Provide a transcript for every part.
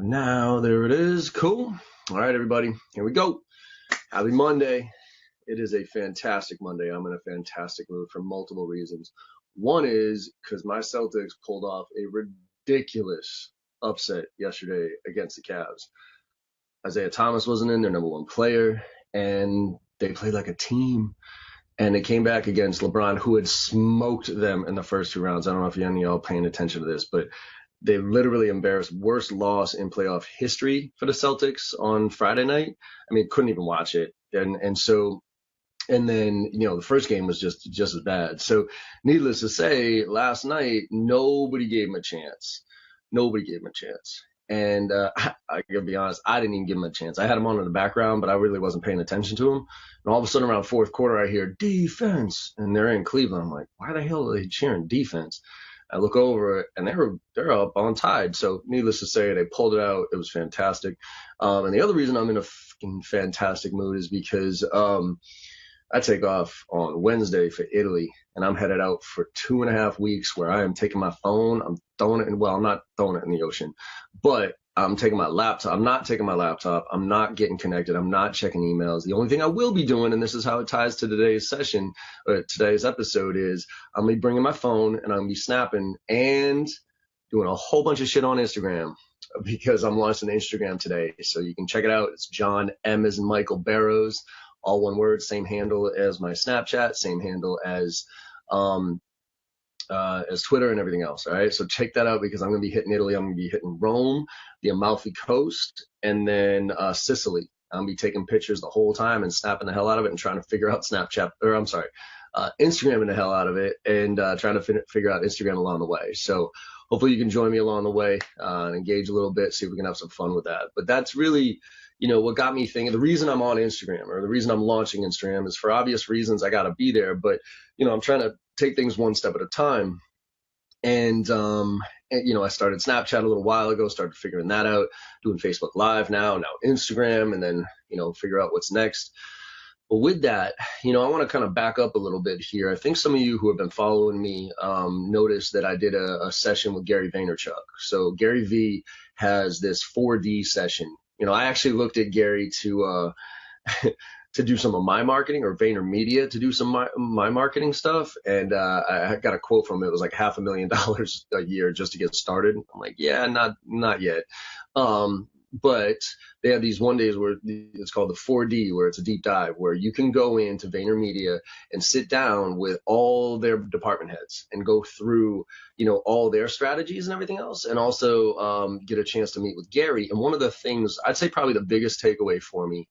Now, there it is. Cool. All right, everybody, here we go. Happy Monday. It is a fantastic Monday. I'm in a fantastic mood for multiple reasons. One is because my Celtics pulled off a ridiculous upset yesterday against the Cavs. Isaiah Thomas wasn't in, their number one player, and they played like a team. And they came back against LeBron, who had smoked them in the first two rounds. I don't know if any of y'all paying attention to this, but they literally embarrassed worst loss in playoff history for the Celtics on Friday night. I mean, couldn't even watch it. And then, the first game was just as bad. So needless to say, last night, nobody gave him a chance. And I gotta be honest, I didn't even give him a chance. I had him on in the background, but I really wasn't paying attention to him. And all of a sudden around fourth quarter, I hear defense, and they're in Cleveland. I'm like, why the hell are they cheering defense? I look over and they're up on Tide. So needless to say, they pulled it out. It was fantastic. And the other reason I'm in a fucking fantastic mood is because I take off on Wednesday for Italy, and I'm headed out for 2.5 weeks where I am taking my phone. I'm throwing it in, well, I'm not throwing it in the ocean, but I'm taking my laptop. I'm not taking my laptop. I'm not getting connected. I'm not checking emails. The only thing I will be doing, and this is how it ties to today's session, or today's episode, is I'm going to be bringing my phone and I'm going to be snapping and doing a whole bunch of shit on Instagram because I'm launching Instagram today. So you can check it out. It's John M as in Michael Barrows, all one word, same handle as my Snapchat, same handle as Twitter and everything else. All right. So check that out because I'm going to be hitting Italy. I'm going to be hitting Rome, the Amalfi Coast, and then Sicily. I'm going to be taking pictures the whole time and snapping the hell out of it and trying to figure out Instagramming the hell out of it and trying to figure out Instagram along the way. So hopefully you can join me along the way and engage a little bit, see if we can have some fun with that. But that's really, what got me thinking, the reason I'm on Instagram or the reason I'm launching Instagram is for obvious reasons. I got to be there, but, I'm trying to take things one step at a time. And I started Snapchat a little while ago, started figuring that out, doing Facebook Live now Instagram, and then, figure out what's next. But with that, I want to kind of back up a little bit here. I think some of you who have been following me noticed that I did a session with Gary Vaynerchuk. So Gary V has this 4D session. I actually looked at Gary to do some of my marketing, or VaynerMedia to do some of my marketing stuff. And I got a quote from it. It was like $500,000 a year just to get started. I'm like, yeah, not yet. But they have these one days where it's called the 4D, where it's a deep dive, where you can go into VaynerMedia and sit down with all their department heads and go through, all their strategies and everything else, and also get a chance to meet with Gary. And one of the things, I'd say probably the biggest takeaway for me,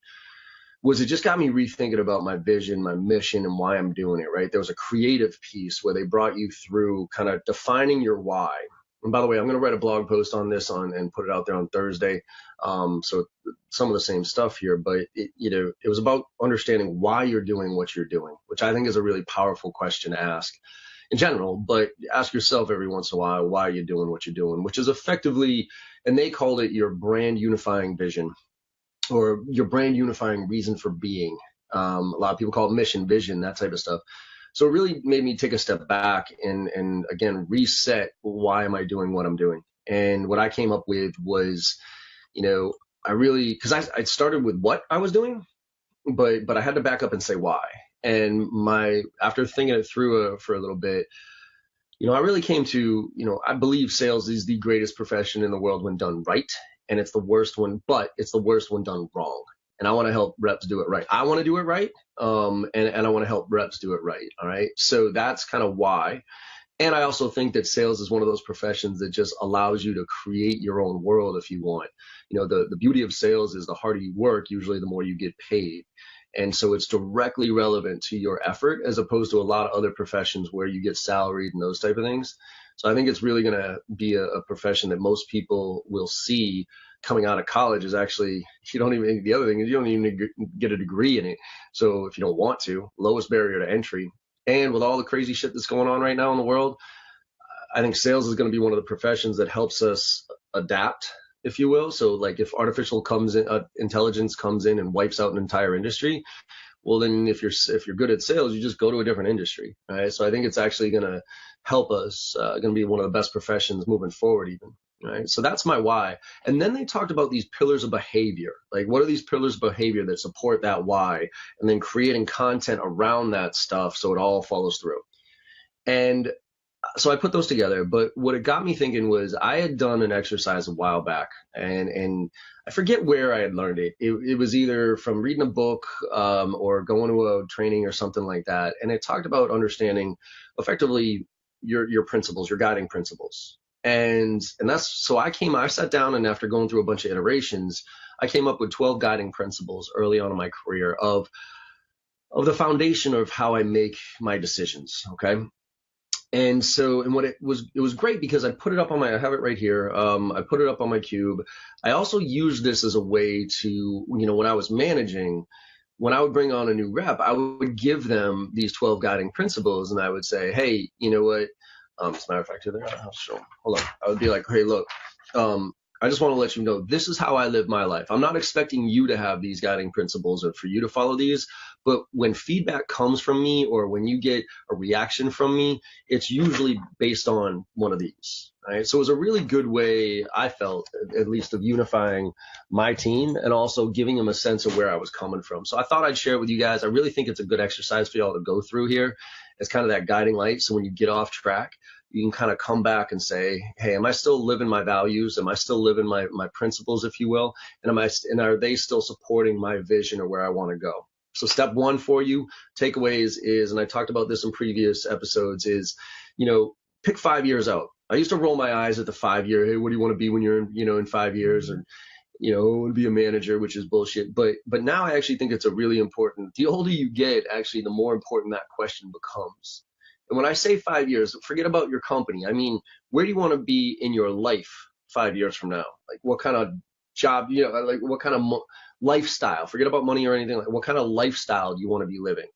was it just got me rethinking about my vision, my mission, and why I'm doing it, right? There was a creative piece where they brought you through kind of defining your why. And by the way, I'm going to write a blog post on this and put it out there on Thursday. So some of the same stuff here, but it was about understanding why you're doing what you're doing, which I think is a really powerful question to ask in general, but ask yourself every once in a while, why are you doing what you're doing, which is effectively, and they called it your brand unifying vision or your brand unifying reason for being. A lot of people call it mission, vision, that type of stuff. So it really made me take a step back and again, reset why am I doing what I'm doing. And what I came up with was, because I started with what I was doing, but I had to back up and say why. And after thinking it through for a little bit, I really came to, I believe sales is the greatest profession in the world when done right. And it's the worst one, but it's the worst one done wrong. And I want to help reps do it right. I want to do it right. And I want to help reps do it right. All right. So that's kind of why. And I also think that sales is one of those professions that just allows you to create your own world if you want. The beauty of sales is the harder you work, usually the more you get paid. And so it's directly relevant to your effort as opposed to a lot of other professions where you get salaried and those type of things. So I think it's really going to be a profession that most people will see coming out of college is actually, the other thing is you don't even get a degree in it. So if you don't want to, lowest barrier to entry. And with all the crazy shit that's going on right now in the world, I think sales is going to be one of the professions that helps us adapt, if you will. So like if artificial intelligence comes in and wipes out an entire industry, well, then if you're good at sales, you just go to a different industry, right? So I think it's actually going to help us, going to be one of the best professions moving forward even. right? So that's my why. And then they talked about these pillars of behavior. Like, what are these pillars of behavior that support that why? And then creating content around that stuff so it all follows through. And so I put those together, but what it got me thinking was I had done an exercise a while back, and I forget where I had learned it. It was either from reading a book or going to a training or something like that, and it talked about understanding effectively your principles, your guiding principles, and that's so I sat down, and after going through a bunch of iterations, I came up with 12 guiding principles early on in my career of the foundation of how I make my decisions. Okay. And so, and what it was great because I put it up on I have it right here. I put it up on my cube. I also used this as a way to, when I was managing, when I would bring on a new rep, I would give them these 12 guiding principles, and I would say, hey, you know what? As a matter of fact, here they are. I'll show them. Hold on. I would be like, hey, look, I just want to let you know this is how I live my life. I'm not expecting you to have these guiding principles or for you to follow these, but when feedback comes from me or when you get a reaction from me, it's usually based on one of these. Right? So it was a really good way, I felt, at least, of unifying my team and also giving them a sense of where I was coming from. So I thought I'd share it with you guys. I really think it's a good exercise for y'all to go through here. It's kind of that guiding light. So when you get off track, you can kind of come back and say, hey, am I still living my values? Am I still living my principles, if you will? And are they still supporting my vision or where I want to go? So step one for you, takeaways is, and I talked about this in previous episodes, is, pick 5 years out. I used to roll my eyes at the 5 year. Hey, what do you want to be when you're in 5 years? And, I want to be a manager, which is bullshit. But now I actually think it's a really important, the older you get, actually, the more important that question becomes. And when I say 5 years, forget about your company. I mean, where do you want to be in your life 5 years from now? Like, what kind of job, like what kind of lifestyle, forget about money or anything. Like, what kind of lifestyle do you want to be living,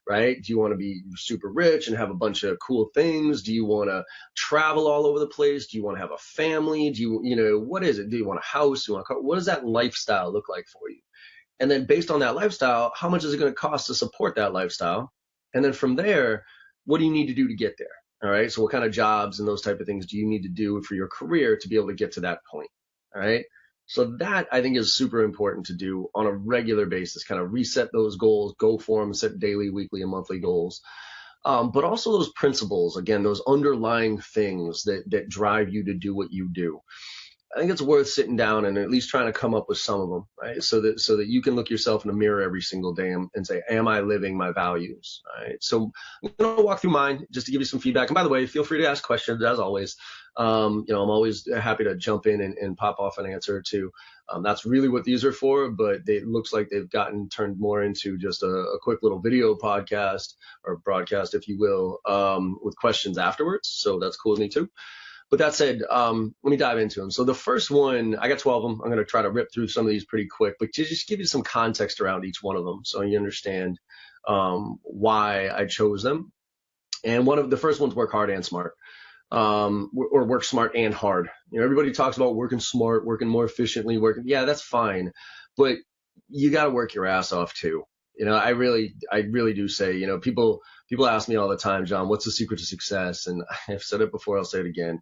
right? Do you want to be super rich and have a bunch of cool things? Do you want to travel all over the place? Do you want to have a family? Do you, what is it? Do you want a house? Do you want a car? What does that lifestyle look like for you? And then based on that lifestyle, how much is it going to cost to support that lifestyle? And then from there, what do you need to do to get there? All right. So what kind of jobs and those type of things do you need to do for your career to be able to get to that point? All right. So that I think is super important to do on a regular basis, kind of reset those goals, go for them, set daily, weekly, and monthly goals. But also those principles, again, those underlying things that drive you to do what you do. I think it's worth sitting down and at least trying to come up with some of them, right? So that you can look yourself in the mirror every single day and say, am I living my values? All right. So I'm going to walk through mine just to give you some feedback. And by the way, feel free to ask questions as always. I'm always happy to jump in and pop off an answer or two. That's really what these are for, but it looks like they've gotten turned more into just a quick little video podcast or broadcast, if you will, with questions afterwards. So that's cool with me too. But that said, let me dive into them. So the first one, I got 12 of them. I'm going to try to rip through some of these pretty quick, but to just give you some context around each one of them so you understand why I chose them. And the first one's work hard and smart, or work smart and hard. Everybody talks about working smart, working more efficiently, yeah, that's fine, but you got to work your ass off too. I really do say, people ask me all the time, John, what's the secret to success? And I've said it before, I'll say it again.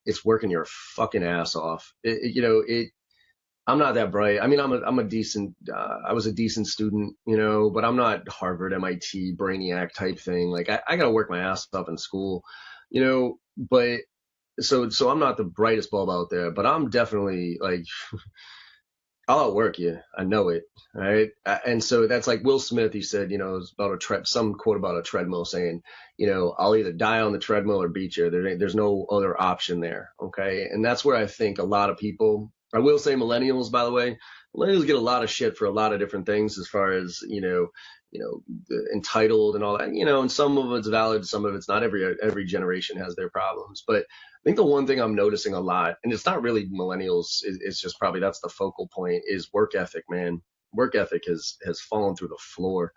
It's working your fucking ass off. I'm not that bright. I mean, I'm a decent, I was a decent student, but I'm not Harvard, MIT, brainiac type thing. Like I got to work my ass off in school, but so I'm not the brightest bulb out there, but I'm definitely like, I'll outwork you. I know it. Right. And so that's like Will Smith. He said, it's about some quote about a treadmill saying, I'll either die on the treadmill or beat you. There's no other option there. Okay. And that's where I think a lot of people, I will say millennials, by the way, millennials get a lot of shit for a lot of different things as far as, entitled and all that, and some of it's valid. Some of it's not. Every generation has their problems, but I think the one thing I'm noticing a lot, and it's not really millennials, it's just probably that's the focal point, is work ethic, man. Work ethic has fallen through the floor.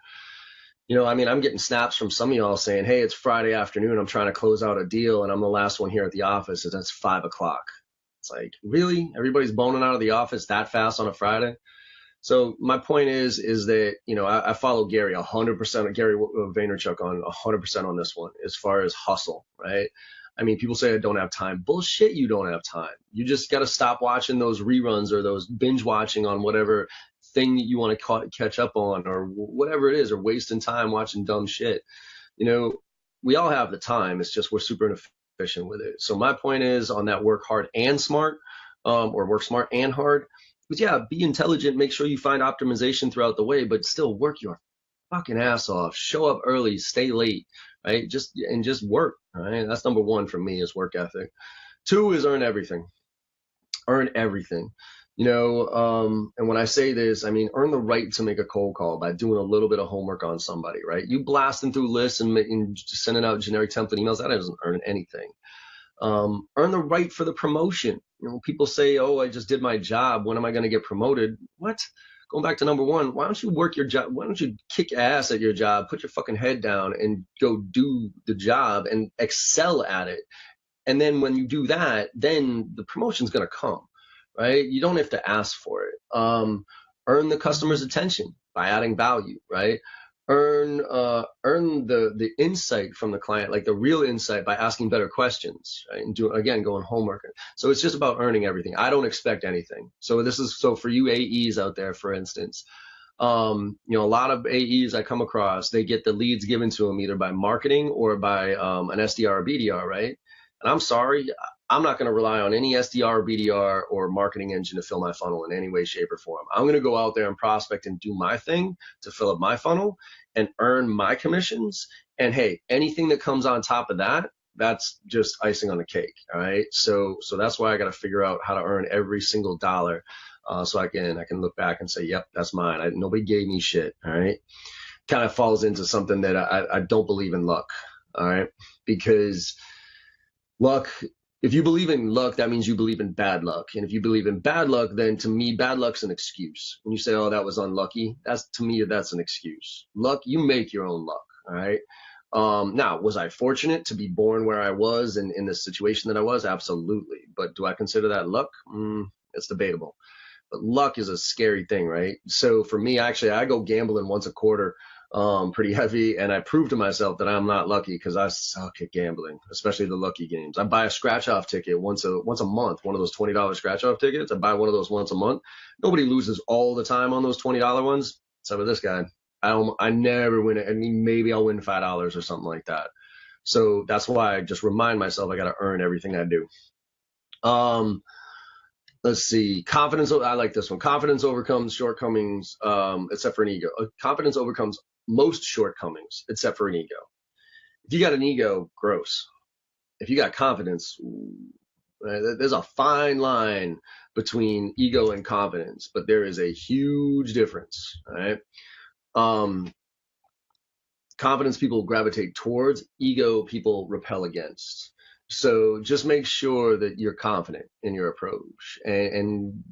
I'm getting snaps from some of y'all saying, hey, it's Friday afternoon. I'm trying to close out a deal and I'm the last one here at the office. And that's 5 o'clock. It's like, really? Everybody's boning out of the office that fast on a Friday? So my point is that, I follow Gary 100%, Gary Vaynerchuk on 100% on this one as far as hustle, right? I mean, people say I don't have time. Bullshit, you don't have time. You just got to stop watching those reruns or those binge watching on whatever thing that you want to catch up on or whatever it is, or wasting time watching dumb shit. You know, we all have the time. It's just we're super inefficient with it. So my point is on that work hard and smart, or work smart and hard. But yeah, be intelligent. Make sure you find optimization throughout the way, but still work your fucking ass off. Show up early, stay late, right? Just work. Right? That's number one for me is work ethic. Two is earn everything. Earn everything. You know, and when I say this, I mean, earn the right to make a cold call by doing a little bit of homework on somebody, right? You blasting through lists and sending out generic template emails, that doesn't earn anything. Earn the right for the promotion. You know, people say, oh, I just did my job. When am I going to get promoted? What? Going back to number one, why don't you work your job? Why don't you kick ass at your job, put your fucking head down and go do the job and excel at it. And then when you do that, then the promotion's going to come. Right? You don't have to ask for it. Earn the customer's attention by adding value, right? Earn the insight from the client, like the real insight by asking better questions, right? And going homework. So it's just about earning everything. I don't expect anything. So for you AEs out there, for instance, you know, a lot of AEs I come across, they get the leads given to them either by marketing or by an SDR or BDR, right? And I'm sorry, I'm not going to rely on any SDR, BDR, or marketing engine to fill my funnel in any way, shape, or form. I'm going to go out there and prospect and do my thing to fill up my funnel and earn my commissions. And hey, anything that comes on top of that, that's just icing on the cake. All right. So that's why I got to figure out how to earn every single dollar. So I can look back and say, yep, that's mine. Nobody gave me shit. All right. Kind of falls into something that I don't believe in luck. All right. Because luck, if you believe in luck, that means you believe in bad luck. And if you believe in bad luck, then to me, bad luck's an excuse. When you say, oh, that was unlucky, to me, that's an excuse. Luck, you make your own luck. All right. Now, was I fortunate to be born where I was and in the situation that I was? Absolutely. But do I consider that luck? It's debatable. But luck is a scary thing, right? So for me, actually, I go gambling once a quarter. Pretty heavy, and I proved to myself that I'm not lucky because I suck at gambling, especially the lucky games. I buy a scratch-off ticket once a month, one of those $20 scratch-off tickets. I buy one of those once a month. Nobody loses all the time on those $20 ones. Except for this guy. I never win it. I mean, maybe I'll win $5 or something like that. So that's why I just remind myself I got to earn everything I do. Let's see. Confidence. I like this one. Confidence overcomes shortcomings, except for an ego. Confidence overcomes most shortcomings, except for an ego. If you got an ego, gross. If you got confidence, there's a fine line between ego and confidence, but there is a huge difference. Right? Confidence people gravitate towards, ego people repel against. So just make sure that you're confident in your approach. And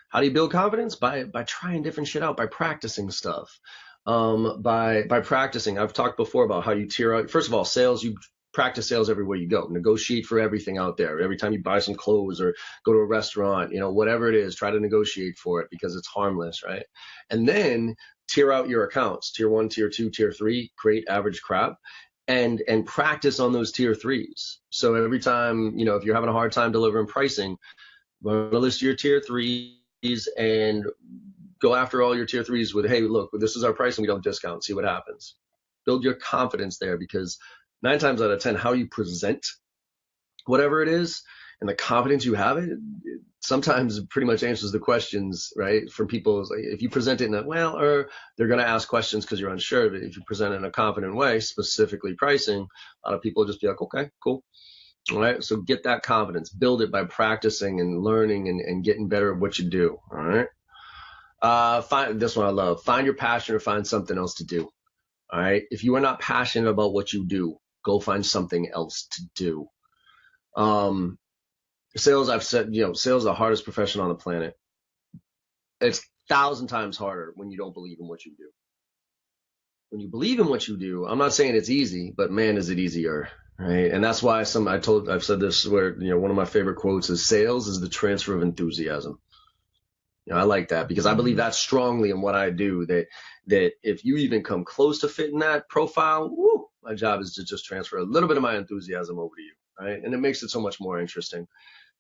how do you build confidence? By trying different shit out, by practicing stuff. By practicing. I've talked before about how you tier out. First of all, sales, you practice sales everywhere you go. Negotiate for everything out there. Every time you buy some clothes or go to a restaurant, you know, whatever it is, try to negotiate for it because it's harmless, right? And then tier out your accounts. Tier 1, tier 2, tier 3, create average crap. And practice on those tier 3s. So every time, you know, if you're having a hard time delivering pricing, run a list of your tier 3s and go after all your tier 3s with, hey, look, this is our price and we don't discount. See what happens. Build your confidence there because 9 times out of 10, how you present whatever it is and the confidence you have it sometimes pretty much answers the questions, right? From people, like if you present it in a, or they're going to ask questions because you're unsure. But if you present it in a confident way, specifically pricing, a lot of people just be like, okay, cool. All right. So get that confidence, build it by practicing and learning and getting better at what you do. All right. Find this one I love. Find your passion or find something else to do. All right. If you are not passionate about what you do, go find something else to do. Sales, I've said, you know, sales is the hardest profession on the planet. It's 1,000 times harder when you don't believe in what you do. When you believe in what you do, I'm not saying it's easy, but man, is it easier, right? And that's why I've said this where, you know, one of my favorite quotes is sales is the transfer of enthusiasm. You know, I like that because I believe that strongly in what I do, that if you even come close to fitting that profile, my job is to just transfer a little bit of my enthusiasm over to you. right? And it makes it so much more interesting.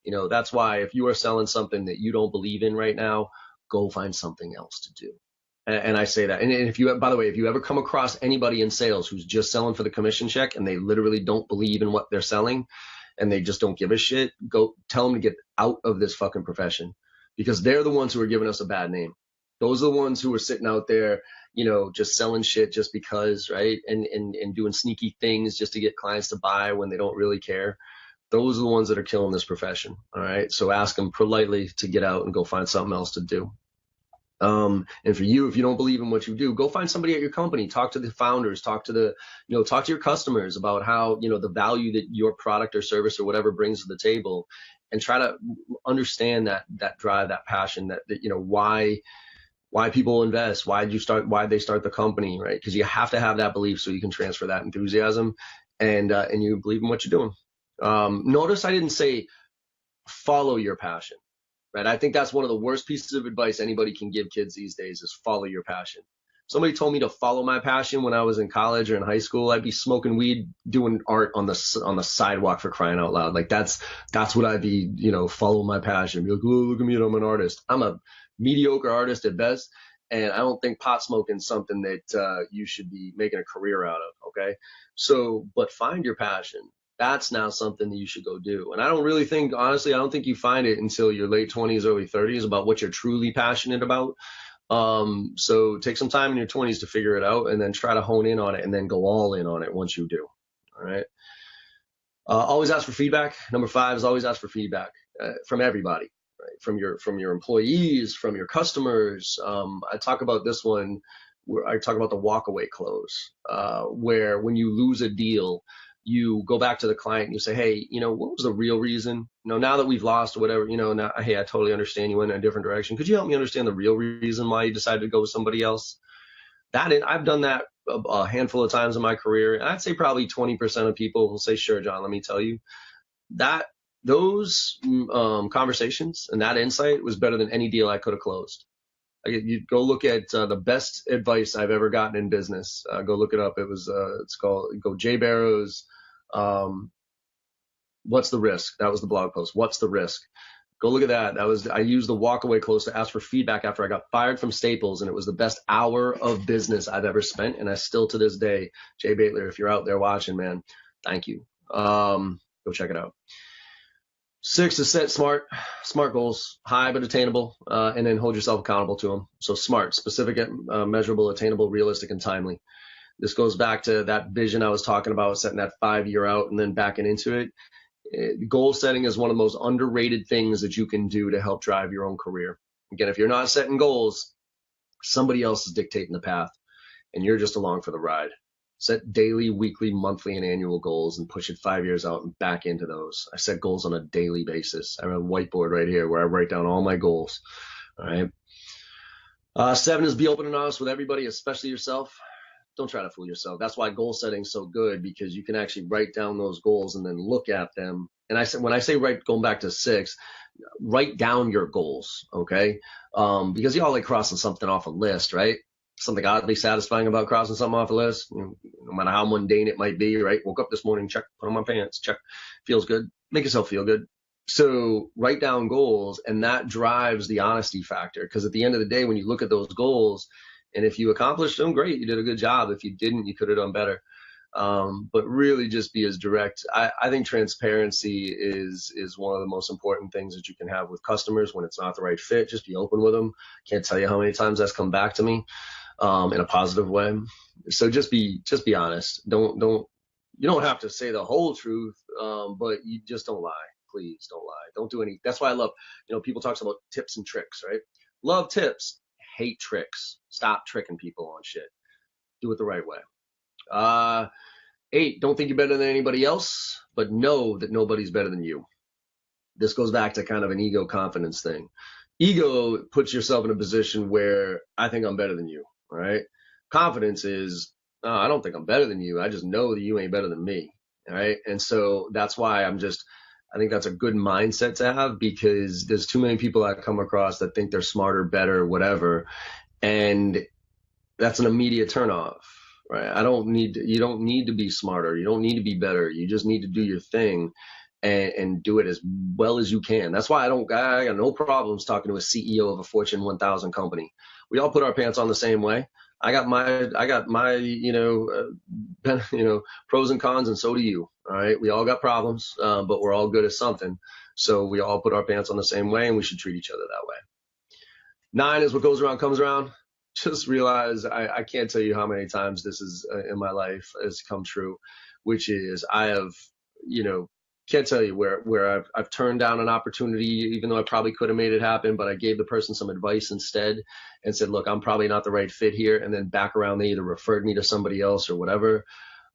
That's why if you are selling something that you don't believe in right now, go find something else to do. And I say that. And if you, by the way, if you ever come across anybody in sales who's just selling for the commission check and they literally don't believe in what they're selling and they just don't give a shit, go tell them to get out of this fucking profession, because they're the ones who are giving us a bad name. Those are the ones who are sitting out there, just selling shit just because, right? And doing sneaky things just to get clients to buy when they don't really care. Those are the ones that are killing this profession. All right. So ask them politely to get out and go find something else to do. And for you, if you don't believe in what you do, go find somebody at your company, talk to the founders, talk to your customers about how, the value that your product or service or whatever brings to the table, and try to understand that drive, that passion, that why people invest, why they start the company, right? Because you have to have that belief so you can transfer that enthusiasm and you believe in what you're doing. Notice I didn't say follow your passion, right? I think that's one of the worst pieces of advice anybody can give kids these days is follow your passion. Somebody told me to follow my passion when I was in college or in high school. I'd be smoking weed, doing art on the sidewalk, for crying out loud. Like that's what I'd be, follow my passion. Be like, oh, look at me, I'm an artist. I'm a mediocre artist at best. And I don't think pot smoking is something that you should be making a career out of. Okay. So, but find your passion. That's now something that you should go do. And I don't think you find it until your late 20s, early 30s about what you're truly passionate about. So take some time in your 20s to figure it out and then try to hone in on it and then go all in on it once you do. All right. Always ask for feedback. Number 5 is always ask for feedback from everybody, right? From your employees, from your customers. I talk about this one where I talk about the walkaway close, where when you lose a deal, you go back to the client and you say, hey, what was the real reason? Now that we've lost or whatever, now, hey, I totally understand you went in a different direction. Could you help me understand the real reason why you decided to go with somebody else? I've done that a handful of times in my career. And I'd say probably 20% of people will say, sure, John, let me tell you. Those conversations and that insight was better than any deal I could have closed. You go look at the best advice I've ever gotten in business. Go look it up. It's called Jay Barrow's What's the Risk? That was the blog post. What's the risk? Go look at that. I used the walkaway close to ask for feedback after I got fired from Staples, and it was the best hour of business I've ever spent. And I still to this day, Jay Baitler, if you're out there watching, man, thank you. Go check it out. 6 is set smart goals, high but attainable, and then hold yourself accountable to them. So SMART, specific, measurable, attainable, realistic, and timely. This goes back to that vision I was talking about, setting that 5-year out and then backing into it. Goal setting is one of the most underrated things that you can do to help drive your own career. Again, if you're not setting goals, somebody else is dictating the path, and you're just along for the ride. Set daily, weekly, monthly, and annual goals and push it 5 years out and back into those. I set goals on a daily basis. I have a whiteboard right here where I write down all my goals. All right. 7 is be open and honest with everybody, especially yourself. Don't try to fool yourself. That's why goal setting is so good, because you can actually write down those goals and then look at them. And when I say going back to 6, write down your goals. Okay. Because you all like crossing something off a list, right? Something oddly satisfying about crossing something off a list, no matter how mundane it might be, right? Woke up this morning, check, put on my pants, check, feels good. Make yourself feel good. So write down goals, and that drives the honesty factor. Because at the end of the day, when you look at those goals, and if you accomplished them, great, you did a good job. If you didn't, you could have done better. But really just be as direct. I think transparency is one of the most important things that you can have with customers when it's not the right fit. Just be open with them. Can't tell you how many times that's come back to me. In a positive way. So just be honest. You don't have to say the whole truth, but you just don't lie. Please don't lie. Don't do any. That's why I love, people talk about tips and tricks, right? Love tips, hate tricks. Stop tricking people on shit. Do it the right way. 8, don't think you're better than anybody else, but know that nobody's better than you. This goes back to kind of an ego confidence thing. Ego puts yourself in a position where I think I'm better than you. All right. Confidence is, I don't think I'm better than you. I just know that you ain't better than me. All right. And so that's why I think that's a good mindset to have, because there's too many people I come across that think they're smarter, better, whatever. And that's an immediate turnoff. right? You don't need to be smarter. You don't need to be better. You just need to do your thing and do it as well as you can. That's why I got no problems talking to a CEO of a Fortune 1000 company. We all put our pants on the same way. I got my, pros and cons, and so do you. All right. We all got problems, but we're all good at something. So we all put our pants on the same way, and we should treat each other that way. 9 is what goes around comes around. Just realize I can't tell you how many times this is in my life has come true, which is I have, can't tell you where I've turned down an opportunity, even though I probably could have made it happen, but I gave the person some advice instead and said, look, I'm probably not the right fit here. And then back around, they either referred me to somebody else or whatever.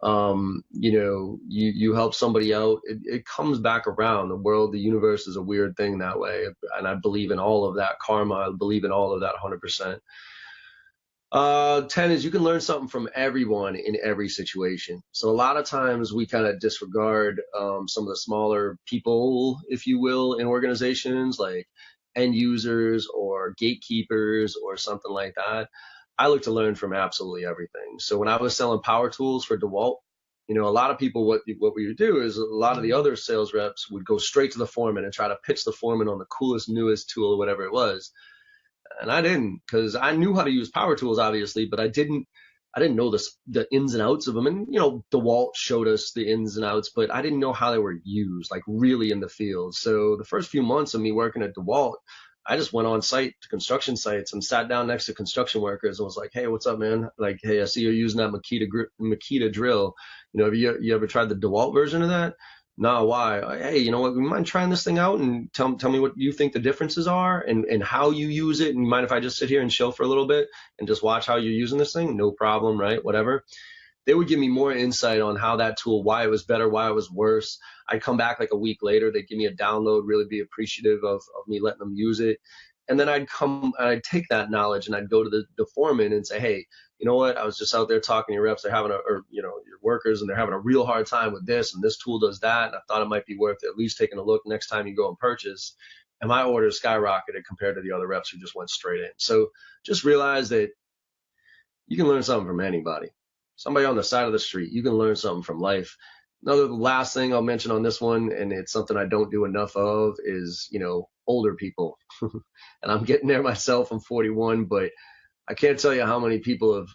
You help somebody out, it comes back around. The world, the universe is a weird thing that way. And I believe in all of that karma. I believe in all of that 100%. 10 is you can learn something from everyone in every situation. So a lot of times we kind of disregard some of the smaller people, if you will, in organizations like end users or gatekeepers or something like that. I look to learn from absolutely everything. So when I was selling power tools for DeWalt, a lot of people, what we would do is a lot of the other sales reps would go straight to the foreman and try to pitch the foreman on the coolest, newest tool or whatever it was. And I didn't, because I knew how to use power tools, obviously, but I didn't know the ins and outs of them. And, DeWalt showed us the ins and outs, but I didn't know how they were used, like really in the field. So the first few months of me working at DeWalt, I just went on site to construction sites and sat down next to construction workers and was like, hey, what's up, man? Like, hey, I see you're using that Makita drill. Have you ever tried the DeWalt version of that? No, why? Hey, you know what? You mind trying this thing out and tell me what you think the differences are and how you use it? And you mind if I just sit here and chill for a little bit and just watch how you're using this thing? No problem, right? Whatever. They would give me more insight on how that tool, why it was better, why it was worse. I'd come back like a week later. They'd give me a download, really be appreciative of me letting them use it. And then I'd take that knowledge and I'd go to the foreman and say, hey, you know what? I was just out there talking to your reps. They're having your workers, and they're having a real hard time with this, and this tool does that. And I thought it might be worth at least taking a look next time you go and purchase. And my orders skyrocketed compared to the other reps who just went straight in. So just realize that you can learn something from anybody. Somebody on the side of the street, you can learn something from life. Another last thing I'll mention on this one, and it's something I don't do enough of, is, older people. And I'm getting there myself. I'm 41, but I can't tell you how many people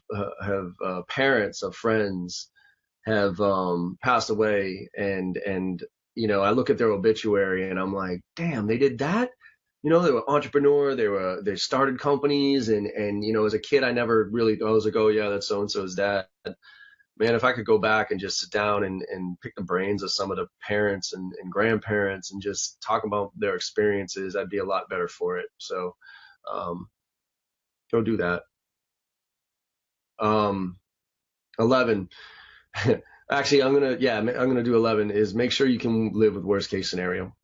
have parents of friends have passed away, and I look at their obituary and I'm like, damn, they did that. They were entrepreneur. They started companies, and as a kid, I was like, oh yeah, that's so and so's dad. Man, if I could go back and just sit down and pick the brains of some of the parents and grandparents and just talk about their experiences, I'd be a lot better for it. So go do that. 11. Actually, I'm gonna do 11 is make sure you can live with worst case scenario.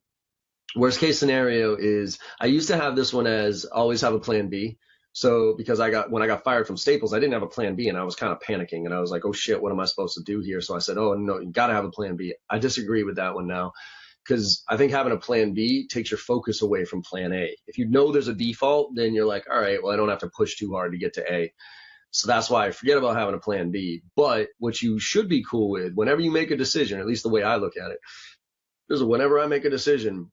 Worst case scenario is, I used to have this one as always have a plan B. So because when I got fired from Staples, I didn't have a plan B, and I was kind of panicking, and I was like, oh shit, what am I supposed to do here? So I said, oh no, you got to have a plan B. I disagree with that one now, because I think having a plan B takes your focus away from plan A. If you know there's a default, then you're like, all right, well, I don't have to push too hard to get to A. So that's why I forget about having a plan B. But what you should be cool with, whenever you make a decision, at least the way I look at it, is whenever I make a decision,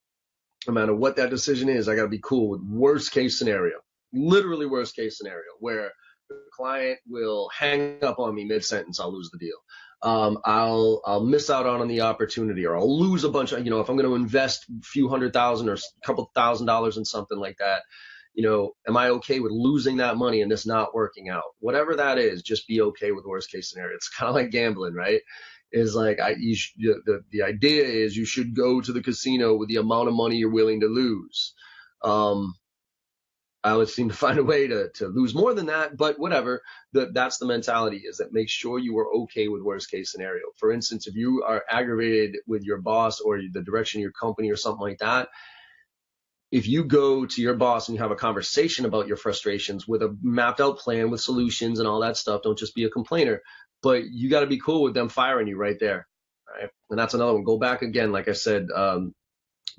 no matter what that decision is, I got to be cool with worst case scenario, literally worst case scenario, where the client will hang up on me mid-sentence, I'll lose the deal. I'll miss out on the opportunity, or I'll lose a bunch of, if I'm going to invest a few $100,000 or a couple $1,000s in something like that, am I okay with losing that money and this not working out? Whatever that is, just be okay with worst case scenario. It's kind of like gambling, right? Is like the idea is you should go to the casino with the amount of money you're willing to lose. I would seem to find a way to lose more than that, but whatever. That's the mentality, is that make sure you are okay with worst case scenario. For instance, if you are aggravated with your boss or the direction of your company or something like that, if you go to your boss and you have a conversation about your frustrations with a mapped out plan with solutions and all that stuff, don't just be a complainer, but you got to be cool with them firing you right there. Right? And that's another one. Go back again. Like I said,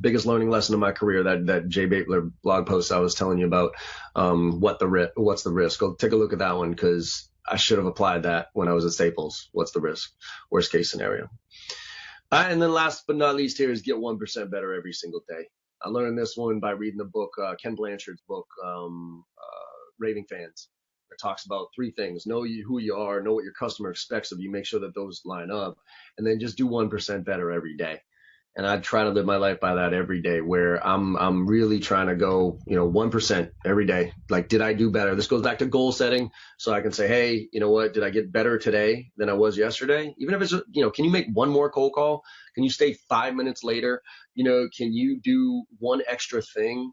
biggest learning lesson of my career, that Jay Baitler blog post I was telling you about, what's the risk. Go take a look at that one, because I should have applied that when I was at Staples. What's the risk? Worst case scenario. And then last but not least here is get 1% better every single day. I learned this one by reading the book, Ken Blanchard's book, Raving Fans. It talks about three things: know who you are, know what your customer expects of you, make sure that those line up, and then just do 1% better every day. And I try to live my life by that every day, where I'm really trying to go, 1% every day. Like, did I do better? This goes back to goal setting. So I can say, hey, you know what? Did I get better today than I was yesterday? Even if it's, can you make one more cold call? Can you stay 5 minutes later? Can you do one extra thing?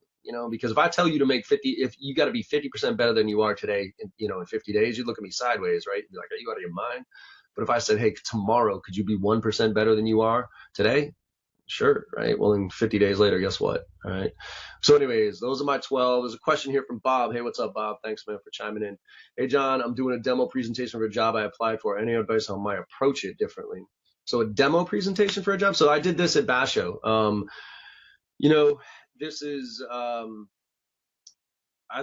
Because if I tell you to make 50, if you got to be 50% better than you are today, in 50 days, you look at me sideways, right? You're like, are you out of your mind? But if I said, hey, tomorrow, could you be 1% better than you are today? Sure, right? Well, in 50 days later, guess what? All right. So anyways, those are my 12. There's a question here from Bob. Hey, what's up, Bob? Thanks, man, for chiming in. Hey, John, I'm doing a demo presentation for a job I applied for. Any advice on how I might approach it differently? So a demo presentation for a job. So I did this at Basho. This is, I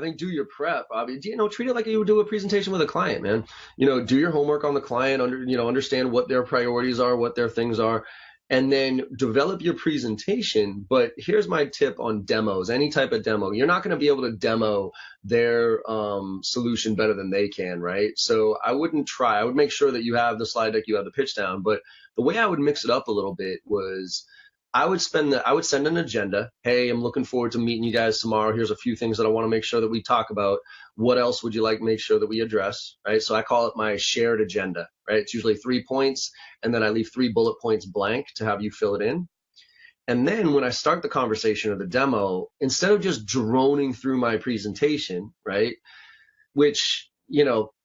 think, do your prep. I mean, treat it like you would do a presentation with a client, man. Do your homework on the client, understand what their priorities are, what their things are, and then develop your presentation. But here's my tip on demos, any type of demo. You're not going to be able to demo their solution better than they can, right? So I wouldn't try. I would make sure that you have the slide deck, you have the pitch down. But the way I would mix it up a little bit was I would send an agenda. Hey, I'm looking forward to meeting you guys tomorrow. Here's a few things that I want to make sure that we talk about. What else would you like to make sure that we address, right? So I call it my shared agenda, right? It's usually 3 points, and then I leave 3 bullet points blank to have you fill it in. And then when I start the conversation or the demo, instead of just droning through my presentation, right, which,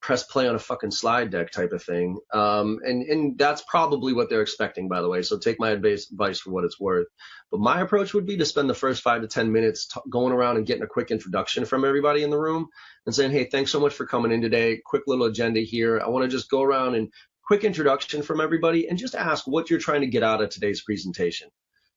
press play on a fucking slide deck type of thing. And that's probably what they're expecting, by the way. So take my advice for what it's worth. But my approach would be to spend the first 5 to 10 minutes going around and getting a quick introduction from everybody in the room and saying, hey, thanks so much for coming in today. Quick little agenda here. I want to just go around and quick introduction from everybody and just ask what you're trying to get out of today's presentation.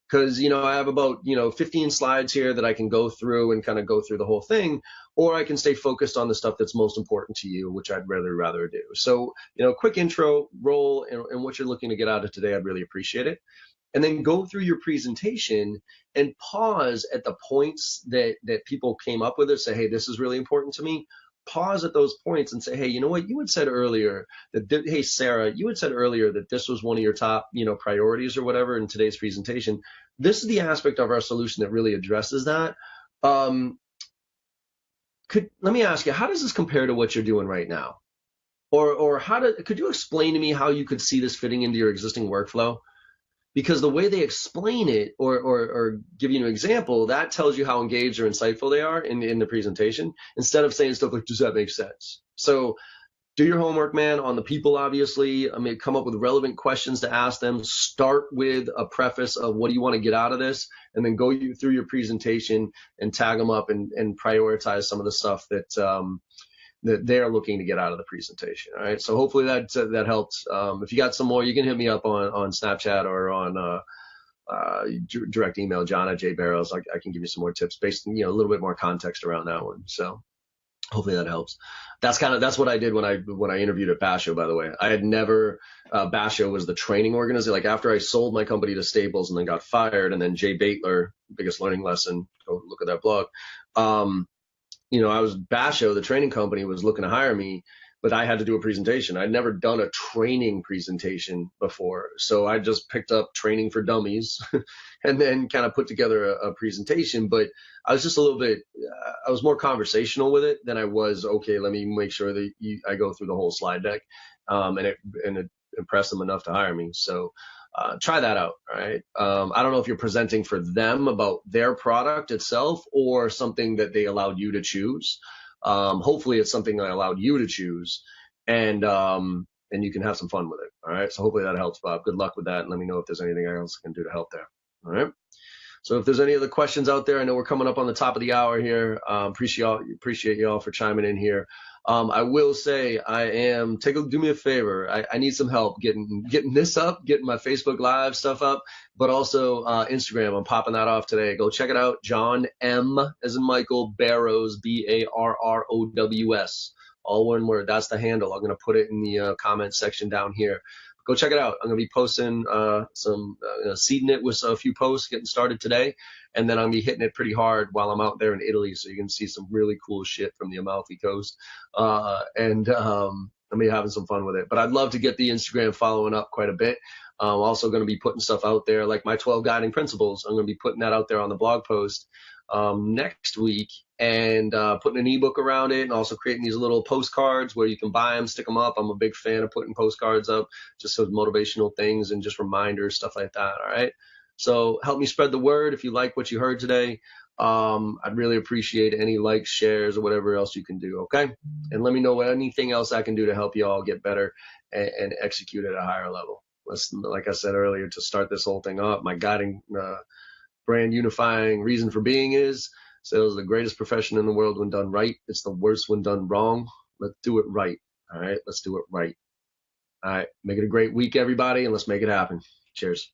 Because, I have about, 15 slides here that I can go through and kind of go through the whole thing, or I can stay focused on the stuff that's most important to you, which I'd rather do. So, quick intro, role, and what you're looking to get out of today, I'd really appreciate it. And then go through your presentation and pause at the points that people came up with and say, hey, this is really important to me. Pause at those points and say, hey, you know what? You had said earlier hey, Sarah, you had said earlier that this was one of your top, priorities or whatever in today's presentation. This is the aspect of our solution that really addresses that. Let me ask you, how does this compare to what you're doing right now? Or could you explain to me how you could see this fitting into your existing workflow? Because the way they explain it or give you an example, that tells you how engaged or insightful they are in the presentation, instead of saying stuff like, does that make sense? So do your homework, man, on the people, obviously. I mean, come up with relevant questions to ask them. Start with a preface of what do you want to get out of this, and then go through your presentation and tag them up and prioritize some of the stuff that they're looking to get out of the presentation. All right. So hopefully that helps. If you got some more, you can hit me up on Snapchat or on direct email, John@jbarrow. I can give you some more tips based on, a little bit more context around that one. So hopefully that helps. That's what I did when I interviewed at Basho, by the way. I had never, Basho was the training organizer. Like after I sold my company to Staples and then got fired, and then Jay Baitler, biggest learning lesson, go look at that blog. I was Basho, the training company, was looking to hire me, but I had to do a presentation. I'd never done a training presentation before. So I just picked up Training for Dummies and then kind of put together a presentation. But I was just a little bit, I was more conversational with it than I was, okay, let me make sure that I go through the whole slide deck and it impressed them enough to hire me. So try that out, right? I don't know if you're presenting for them about their product itself or something that they allowed you to choose. Hopefully it's something that allowed you to choose, and you can have some fun with it. All right. So hopefully that helps, Bob. Good luck with that. And let me know if there's anything else I can do to help there. All right. So if there's any other questions out there, I know we're coming up on the top of the hour here. Appreciate y'all for chiming in here. I will say do me a favor. I need some help getting this up, getting my Facebook Live stuff up, but also Instagram. I'm popping that off today. Go check it out. John M. as in Michael, Barrows, Barrows, all one word. That's the handle. I'm going to put it in the comment section down here. Go check it out. I'm going to be posting seeding it with a few posts getting started today. And then I'm going to be hitting it pretty hard while I'm out there in Italy. So you can see some really cool shit from the Amalfi Coast. I'm going to be having some fun with it. But I'd love to get the Instagram following up quite a bit. I'm also going to be putting stuff out there like my 12 guiding principles. I'm going to be putting that out there on the blog post next week, and putting an ebook around it, and also creating these little postcards where you can buy them, stick them up. I'm a big fan of putting postcards up, just so motivational things and just reminders, stuff like that. All right. So help me spread the word if you like what you heard today. I'd really appreciate any likes, shares, or whatever else you can do. Okay. And let me know anything else I can do to help you all get better and execute at a higher level. Like I said earlier, to start this whole thing up, my guiding brand unifying reason for being is sales is the greatest profession in the world when done right. It's the worst when done wrong. Let's do it right. All right. Let's do it right. All right. Make it a great week, everybody, and let's make it happen. Cheers.